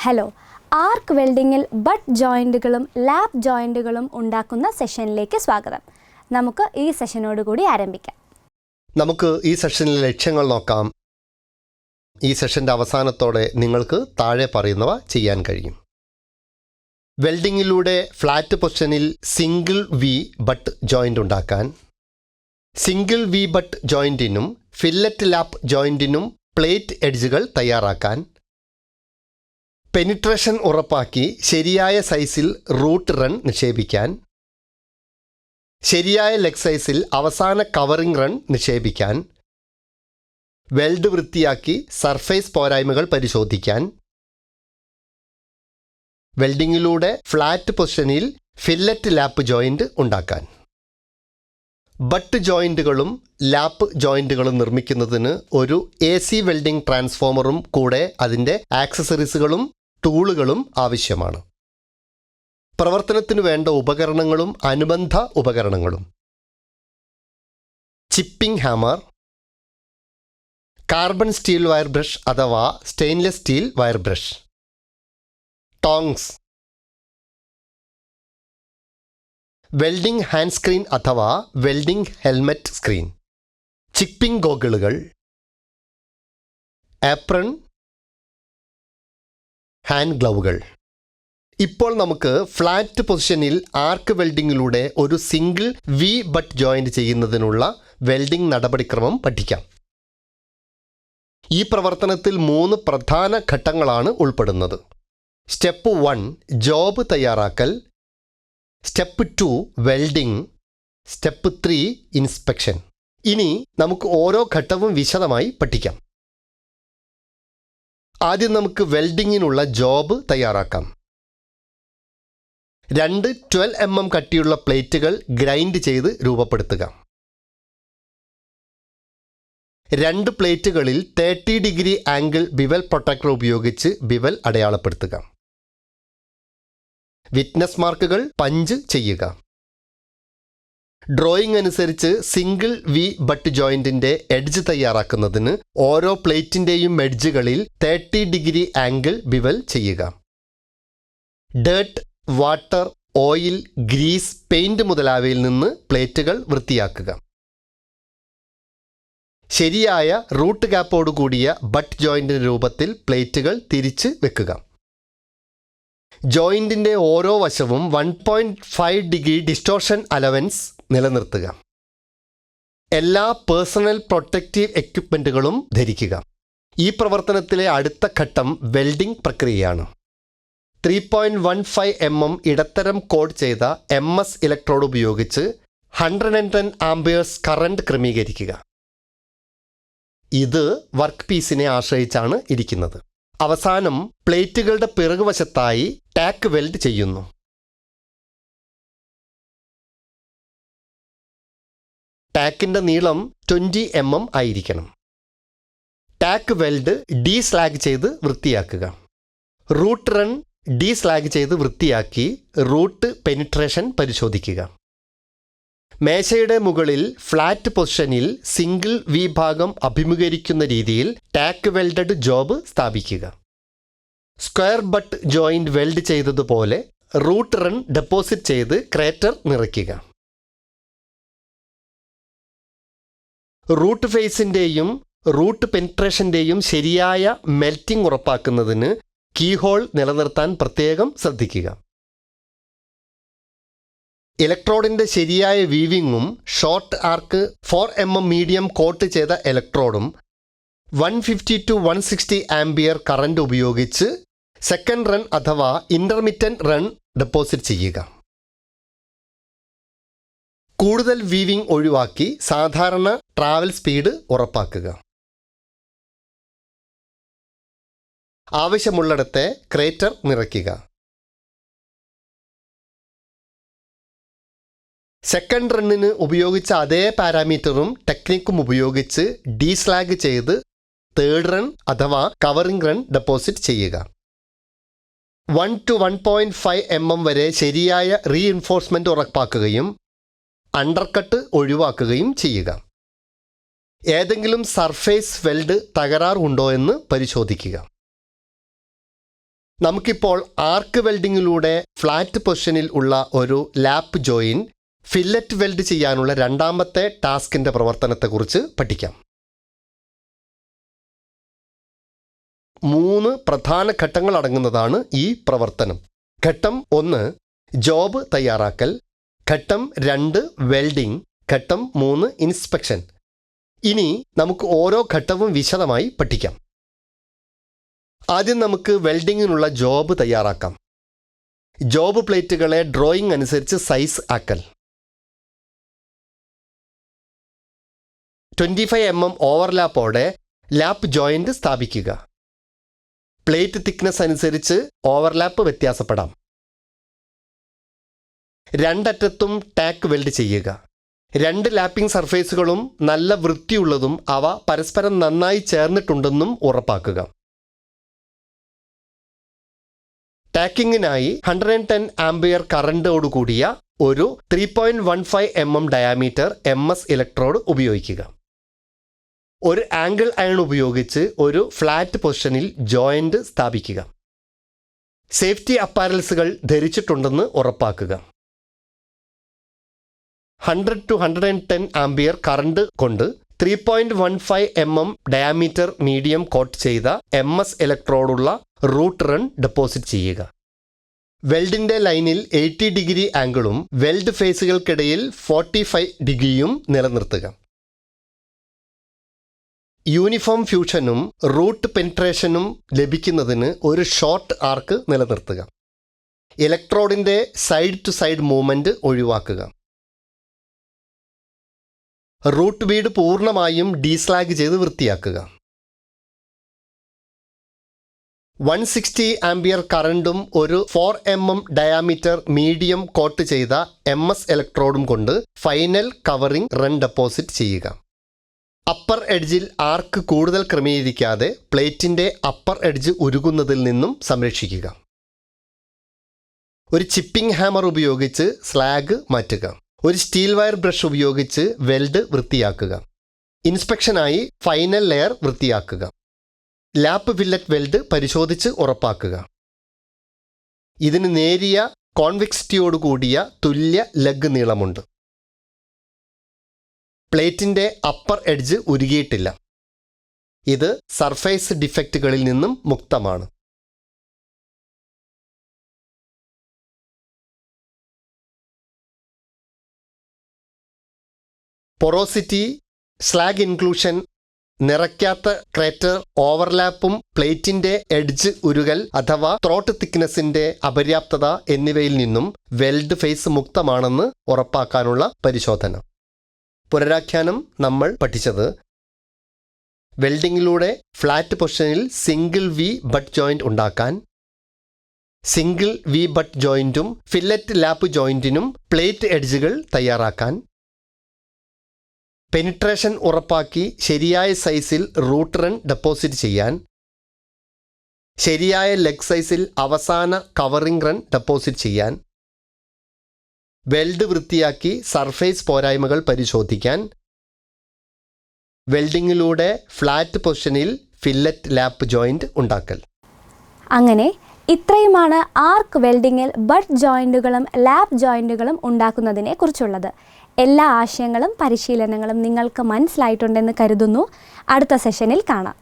Hello, arc വെൽഡിങ്ങിൽ but ജോയിൻറ്റുകളും lap ജോയിൻറ്റുകളും ഉണ്ടാക്കുന്ന സെഷനിലേക്ക് സ്വാഗതം. നമുക്ക് ഈ സെഷനോട് കൂടി ആരംഭിക്കാം. നമുക്ക് ഈ സെഷനിലെ ലക്ഷ്യങ്ങൾ നോക്കാം. ഈ സെഷൻ്റെ അവസാനത്തോടെ നിങ്ങൾക്ക് താഴെ പറയുന്നവ ചെയ്യാൻ കഴിയും. വെൽഡിങ്ങിലൂടെ ഫ്ലാറ്റ് പൊസിഷനിൽ സിംഗിൾ വി ബട്ട് ജോയിൻ്റ് ഉണ്ടാക്കാൻ, സിംഗിൾ വി ബട്ട് ജോയിൻറ്റിനും ഫില്ലറ്റ് ലാപ്പ് ജോയിൻറ്റിനും പ്ലേറ്റ് എഡ്ജുകൾ തയ്യാറാക്കാൻ, പെനിട്രേഷൻ ഉറപ്പാക്കി ശരിയായ സൈസിൽ റൂട്ട് റൺ നിക്ഷേപിക്കാൻ, ശരിയായ ലെഗ് സൈസിൽ അവസാന കവറിംഗ് റൺ നിക്ഷേപിക്കാൻ, വെൽഡ് വൃത്തിയാക്കി സർഫേസ് പോരായ്മകൾ പരിശോധിക്കാൻ, വെൽഡിങ്ങിലൂടെ ഫ്ലാറ്റ് പൊസിഷനിൽ ഫില്ലറ്റ് ലാപ്പ് ജോയിൻ്റ് ഉണ്ടാക്കാൻ. ബട്ട് ജോയിൻറ്റുകളും ലാപ്പ് ജോയിൻറ്റുകളും നിർമ്മിക്കുന്നതിന് ഒരു AC വെൽഡിംഗ് ട്രാൻസ്ഫോമറും കൂടെ അതിൻ്റെ ആക്സസറീസുകളും ടൂളുകളും ആവശ്യമാണ്. പ്രവർത്തനത്തിനു വേണ്ട ഉപകരണങ്ങളും അനുബന്ധ ഉപകരണങ്ങളും: chipping hammer, carbon steel wire brush അഥവാ stainless steel wire brush, tongs, welding hand screen അഥവാ വെൽഡിംഗ് ഹെൽമെറ്റ് സ്ക്രീൻ, ചിപ്പിംഗ് ഗോഗിളുകൾ, ആപ്രൺ, ഹാൻഡ് ഗ്ലൗകൾ. ഇപ്പോൾ നമുക്ക് ഫ്ലാറ്റ് പൊസിഷനിൽ ആർക്ക് വെൽഡിങ്ങിലൂടെ ഒരു സിംഗിൾ വി ബട്ട് ജോയിൻ്റ് ചെയ്യുന്നതിനുള്ള വെൽഡിംഗ് നടപടിക്രമം പഠിക്കാം. ഈ പ്രവർത്തനത്തിൽ 3 പ്രധാന ഘട്ടങ്ങളാണ് ഉൾപ്പെടുന്നത്. സ്റ്റെപ്പ് 1 ജോബ് തയ്യാറാക്കൽ, സ്റ്റെപ്പ് 2 വെൽഡിംഗ്, സ്റ്റെപ്പ് 3 ഇൻസ്പെക്ഷൻ. ഇനി നമുക്ക് ഓരോ ഘട്ടവും വിശദമായി പഠിക്കാം. ആദ്യം നമുക്ക് വെൽഡിങ്ങിനുള്ള ജോബ് തയ്യാറാക്കാം. 2 12 mm കട്ടിയുള്ള പ്ലേറ്റുകൾ ഗ്രൈൻഡ് ചെയ്ത് രൂപപ്പെടുത്തുക. 2 പ്ലേറ്റുകളിൽ 30 ഡിഗ്രി ആംഗിൾ ബിവൽ പ്രൊട്ടക്ടർ ഉപയോഗിച്ച് ബിവൽ അടയാളപ്പെടുത്തുക. വിറ്റ്നസ് മാർക്കുകൾ പഞ്ച് ചെയ്യുക. ഡ്രോയിങ് അനുസരിച്ച് സിംഗിൾ വി ബട്ട് ജോയിൻറ്റിൻ്റെ എഡ്ജ് തയ്യാറാക്കുന്നതിന് ഓരോ പ്ലേറ്റിൻ്റെയും എഡ്ജുകളിൽ 30 ഡിഗ്രി ആംഗിൾ ബിവൽ ചെയ്യുക. Dirt, water, oil, grease, paint മുതലായവയിൽ നിന്ന് പ്ലേറ്റുകൾ വൃത്തിയാക്കുക. ശരിയായ റൂട്ട് ഗ്യാപ്പോട് കൂടിയ ബട്ട് ജോയിൻറ്റിൻ്റെ രൂപത്തിൽ പ്ലേറ്റുകൾ തിരിച്ച് വെക്കുക. ജോയിൻറ്റിൻ്റെ ഓരോ വശവും 1.5 ഡിഗ്രി ഡിസ്റ്റോർഷൻ അലവൻസ് നിലനിർത്തുക. എല്ലാ പേഴ്സണൽ പ്രൊട്ടക്റ്റീവ് എക്യുപ്മെൻറ്റുകളും ധരിക്കുക. ഈ പ്രവർത്തനത്തിലെ അടുത്ത ഘട്ടം വെൽഡിംഗ് പ്രക്രിയയാണ്. 3.15 mm ഇടത്തരം കോഡ് ചെയ്ത MS ഇലക്ട്രോഡ് ഉപയോഗിച്ച് 110 ആംപിയേഴ്സ് കറണ്ട് ക്രമീകരിക്കുക. ഇത് വർക്ക് പീസിനെ ആശ്രയിച്ചാണ് ഇരിക്കുന്നത്. അവസാനം പ്ലേറ്റുകളുടെ പിറകുവശത്തായി ടാക്ക് വെൽഡ് ചെയ്യുന്നു. ടാക്കിൻ്റെ നീളം 20 mm ആയിരിക്കണം. ടാക്ക് വെൽഡ് ഡീസ്ലാഗ് ചെയ്ത് വൃത്തിയാക്കുക. റൂട്ട് റൺ ഡീസ്ലാഗ് ചെയ്ത് വൃത്തിയാക്കി റൂട്ട് പെനിട്രേഷൻ പരിശോധിക്കുക. മേശയുടെ മുകളിൽ ഫ്ലാറ്റ് പൊസിഷനിൽ സിംഗിൾ വി ഭാഗം അഭിമുഖീകരിക്കുന്ന രീതിയിൽ ടാക്ക് വെൽഡഡ് ജോബ് സ്ഥാപിക്കുക. സ്ക്വയർ ബട്ട് ജോയിൻറ്റ് വെൽഡ് ചെയ്തതുപോലെ റൂട്ട് റൺ ഡെപ്പോസിറ്റ് ചെയ്ത് ക്രേറ്റർ നിറയ്ക്കുക. റൂട്ട് ഫേസിൻ്റെയും റൂട്ട് പെനിട്രേഷൻ്റെയും ശരിയായ മെൽറ്റിംഗ് ഉറപ്പാക്കുന്നതിന് കീഹോൾ നിലനിർത്താൻ പ്രത്യേകം ശ്രദ്ധിക്കുക. ഇലക്ട്രോഡിൻ്റെ ശരിയായ വീവിങ്ങും ഷോർട്ട് ആർക്ക് 4 mm മീഡിയം കോട്ട് ചെയ്ത ഇലക്ട്രോഡും 150 to 160 ആംപിയർ കറണ്ട് ഉപയോഗിച്ച് സെക്കൻഡ് റൺ അഥവാ ഇൻ്റർമിറ്റൻറ്റ് റൺ ഡെപ്പോസിറ്റ് ചെയ്യുക. കൂടുതൽ വീവിംഗ് ഒഴിവാക്കി സാധാരണ ട്രാവൽ സ്പീഡ് ഉറപ്പാക്കുക. ആവശ്യമുള്ളിടത്തെ ക്രേറ്റർ നിറയ്ക്കുക. സെക്കൻഡ് റണ്ണിന് ഉപയോഗിച്ച അതേ പാരാമീറ്ററും ടെക്നിക്കും ഉപയോഗിച്ച് ഡീസ്ലാഗ് ചെയ്ത് തേർഡ് റൺ അഥവാ കവറിംഗ് റൺ ഡെപ്പോസിറ്റ് ചെയ്യുക. 1 to 1.5 mm വരെ ശരിയായ റീഇൻഫോഴ്സ്മെൻറ്റ് ഉറപ്പാക്കുകയും അണ്ടർകട്ട് ഒഴിവാക്കുകയും ചെയ്യുക. ഏതെങ്കിലും സർഫേസ് വെൽഡ് തകരാറുണ്ടോ എന്ന് പരിശോധിക്കുക. നമുക്കിപ്പോൾ ആർക്ക് വെൽഡിങ്ങിലൂടെ ഫ്ലാറ്റ് പൊസിഷനിൽ ഉള്ള ഒരു ലാപ്പ് ജോയിൻ ഫില്ലറ്റ് വെൽഡ് ചെയ്യാനുള്ള രണ്ടാമത്തെ ടാസ്കിൻ്റെ പ്രവർത്തനത്തെക്കുറിച്ച് പഠിക്കാം. 3 പ്രധാന ഘട്ടങ്ങൾ അടങ്ങുന്നതാണ് ഈ പ്രവർത്തനം. ഘട്ടം 1 ജോബ് തയ്യാറാക്കൽ, ഘട്ടം 2 വെൽഡിംഗ്, ഘട്ടം 3 ഇൻസ്പെക്ഷൻ. ഇനി നമുക്ക് ഓരോ ഘട്ടവും വിശദമായി പഠിക്കാം. ആദ്യം നമുക്ക് വെൽഡിങ്ങിനുള്ള ജോബ് തയ്യാറാക്കാം. ജോബ് പ്ലേറ്റുകളെ ഡ്രോയിങ് അനുസരിച്ച് സൈസ് ആക്കൽ. 25 mm ഓവർലാപ്പോടെ ലാപ്പ് ജോയിന്റ് സ്ഥാപിക്കുക. പ്ലേറ്റ് തിക്നെസ് അനുസരിച്ച് ഓവർലാപ്പ് വ്യത്യാസപ്പെടാം. രണ്ടറ്റത്തും ടാക്ക് വെൽഡ് ചെയ്യുക. 2 ലാപ്പിംഗ് സർഫേസുകളും നല്ല വൃത്തിയുള്ളതും അവ പരസ്പരം നന്നായി ചേർന്നിട്ടുണ്ടെന്നും ഉറപ്പാക്കുക. ടാക്കിങ്ങിനായി 110 ആംപിയർ കറണ്ടോടുകൂടിയ ഒരു 3.15 mm ഡയാമീറ്റർ MS ഇലക്ട്രോഡ് ഉപയോഗിക്കുക. ഒരു ആംഗിൾ അയൺ ഉപയോഗിച്ച് ഒരു ഫ്ലാറ്റ് പൊസിഷനിൽ ജോയിന്റ് സ്ഥാപിക്കുക. സേഫ്റ്റി അപ്പാരൽസുകൾ ധരിച്ചിട്ടുണ്ടെന്ന് ഉറപ്പാക്കുക. 100 to 110 ആംപിയർ കറണ്ട് കൊണ്ട് 3.15 mm ഡയാമീറ്റർ മീഡിയം കോട്ട് ചെയ്ത MS ഇലക്ട്രോഡുള്ള റൂട്ട് റൺ ഡെപ്പോസിറ്റ് ചെയ്യുക. വെൽഡിൻ്റെ ലൈനിൽ 80 ഡിഗ്രി ആംഗിളും വെൽഡ് ഫേസുകൾക്കിടയിൽ 45 ഡിഗ്രിയും നിലനിർത്തുക. യൂണിഫോം ഫ്യൂഷനും റൂട്ട് പെനിട്രേഷനും ലഭിക്കുന്നതിന് ഒരു ഷോർട്ട് ആർക്ക് നിലനിർത്തുക. ഇലക്ട്രോഡിൻ്റെ സൈഡ് ടു സൈഡ് മൂവ്മെൻറ്റ് ഒഴിവാക്കുക. റൂട്ട് ബീഡ് പൂർണ്ണമായും ഡീസ്ലാഗ് ചെയ്ത് വൃത്തിയാക്കുക. 160 ആംപിയർ കറണ്ടും ഒരു 4 mm ഡയാമീറ്റർ മീഡിയം കോട്ട് ചെയ്ത MS ഇലക്ട്രോഡും കൊണ്ട് ഫൈനൽ കവറിംഗ് റൺ ഡെപ്പോസിറ്റ് ചെയ്യുക. അപ്പർ എഡ്ജിൽ ആർക്ക് കൂടുതൽ ക്രമീകരിക്കാതെ പ്ലേറ്റിൻ്റെ അപ്പർ എഡ്ജ് ഉരുകുന്നതിൽ നിന്നും സംരക്ഷിക്കുക. ഒരു ചിപ്പിംഗ് ഹാമർ ഉപയോഗിച്ച് സ്ലാഗ് മാറ്റുക. ഒരു സ്റ്റീൽ വയർ ബ്രഷ് ഉപയോഗിച്ച് വെൽഡ് വൃത്തിയാക്കുക. ഇൻസ്പെക്ഷനായി ഫൈനൽ ലെയർ വൃത്തിയാക്കുക. ലാപ്പ് ഫില്ലറ്റ് വെൽഡ് പരിശോധിച്ച് ഉറപ്പാക്കുക. ഇതിന് നേരിയ കോൺവെക്സിറ്റിയോടുകൂടിയ തുല്യ ലെഗ് നീളമുണ്ട്. പ്ലേറ്റിൻ്റെ അപ്പർ എഡ്ജ് ഉരുകിയിട്ടില്ല. ഇത് സർഫേസ് ഡിഫക്റ്റുകളിൽ നിന്നും മുക്തമാണ്. പൊറോസിറ്റി, സ്ലാഗ് ഇൻക്ലൂഷൻ, നിറയ്ക്കാത്ത ക്രേറ്റർ, ഓവർലാപ്പും പ്ലേറ്റിൻ്റെ എഡ്ജ് ഉരുകൽ അഥവാ ത്രോട്ട് തിക്നെസ്സിൻ്റെ അപര്യാപ്തത എന്നിവയിൽ നിന്നും വെൽഡ് ഫേസ് മുക്തമാണെന്ന് ഉറപ്പാക്കാനുള്ള പരിശോധന. പുനരാഖ്യാനം നമ്മൾ പഠിച്ചത്: വെൽഡിങ്ങിലൂടെ ഫ്ലാറ്റ് പൊസിഷനിൽ സിംഗിൾ വി ബട്ട് ജോയിന്റ് ഉണ്ടാക്കാൻ, സിംഗിൾ വി ബട്ട് ജോയിന്റും ഫില്ലറ്റ് ലാപ്പ് ജോയിന്റിനും പ്ലേറ്റ് എഡ്ജുകൾ തയ്യാറാക്കാൻ, പെനിട്രേഷൻ ഉറപ്പാക്കി ശരിയായ സൈസിൽ റൂട്ട് റൺ ഡെപ്പോസിറ്റ് ചെയ്യാൻ, ശരിയായ ലെഗ് സൈസിൽ അവസാന കവറിംഗ് റൺ ഡെപ്പോസിറ്റ് ചെയ്യാൻ, വെൽഡ് വൃത്തിയാക്കി സർഫേസ് പോരായ്മകൾ പരിശോധിക്കാൻ, വെൽഡിങ്ങിലൂടെ ഫ്ലാറ്റ് പൊസിഷനിൽ ഫില്ലറ്റ് ലാപ്പ് ജോയിന്റ് ഉണ്ടാക്കൽ. അങ്ങനെ ഇത്രയുമാണ് ആർക്ക് വെൽഡിങ്ങിൽ ബട്ട് ജോയിൻറ്റുകളും ലാപ്പ് ജോയിൻറ്റുകളും ഉണ്ടാക്കുന്നതിനെ കുറിച്ചുള്ളത്. എല്ലാ ആശയങ്ങളും പരിശീലനങ്ങളും നിങ്ങൾക്ക് മനസ്സിലായിട്ടുണ്ടെന്ന് കരുതുന്നു. അടുത്ത സെഷനിൽ കാണാം.